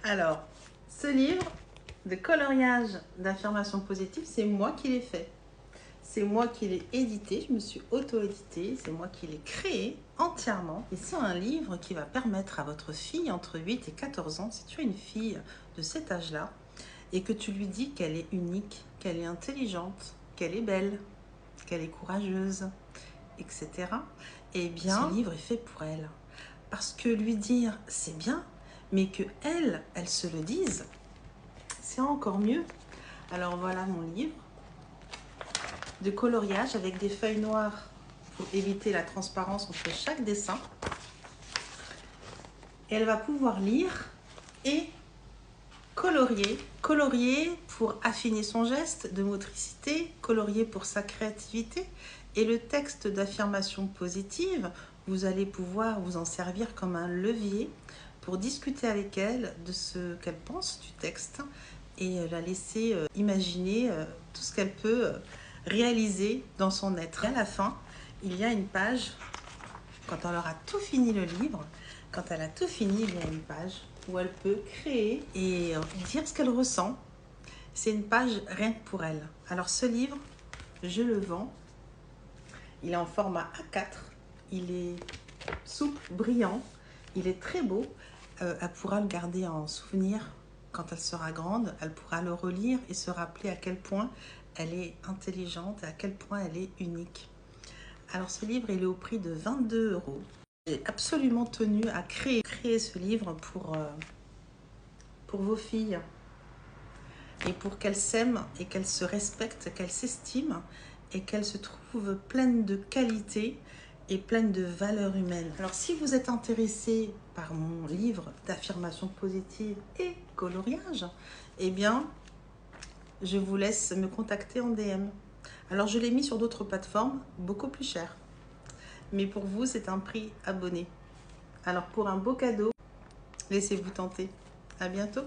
Alors, ce livre de coloriage d'affirmations positives, c'est moi qui l'ai fait. C'est moi qui l'ai édité, je me suis auto-édité, c'est moi qui l'ai créé entièrement. Et c'est un livre qui va permettre à votre fille entre 8 et 14 ans, si tu as une fille de cet âge-là, et que tu lui dis qu'elle est unique, qu'elle est intelligente, qu'elle est belle, qu'elle est courageuse, etc. Eh bien, ce livre est fait pour elle. Parce que lui dire, c'est bien, mais que elle se le dise, c'est encore mieux. Alors voilà mon livre de coloriage avec des feuilles noires pour éviter la transparence entre chaque dessin. Et elle va pouvoir lire et colorier pour affiner son geste de motricité, colorier pour sa créativité. Et le texte d'affirmation positive, vous allez pouvoir vous en servir comme un levier pour discuter avec elle de ce qu'elle pense du texte et la laisser imaginer tout ce qu'elle peut réaliser dans son être. Et à la fin, il y a une page, quand elle aura tout fini le livre, quand elle a tout fini, il y a une page où elle peut créer et dire ce qu'elle ressent. C'est une page rien que pour elle. Alors ce livre, je le vends. Il est en format A4. Il est souple, brillant. Il est très beau. Elle pourra le garder en souvenir quand elle sera grande. Elle pourra le relire et se rappeler à quel point elle est intelligente et à quel point elle est unique. Alors ce livre, il est au prix de 22 €. J'ai absolument tenu à créer ce livre pour vos filles et pour qu'elles s'aiment et qu'elles se respectent, qu'elles s'estiment et qu'elles se trouvent pleines de qualités et pleines de valeurs humaines. Alors si vous êtes intéressé par mon livre d'affirmation positive et coloriage, eh bien, je vous laisse me contacter en DM. Alors je l'ai mis sur d'autres plateformes, beaucoup plus cher. Mais pour vous, c'est un prix abonné. Alors pour un beau cadeau, laissez-vous tenter. À bientôt.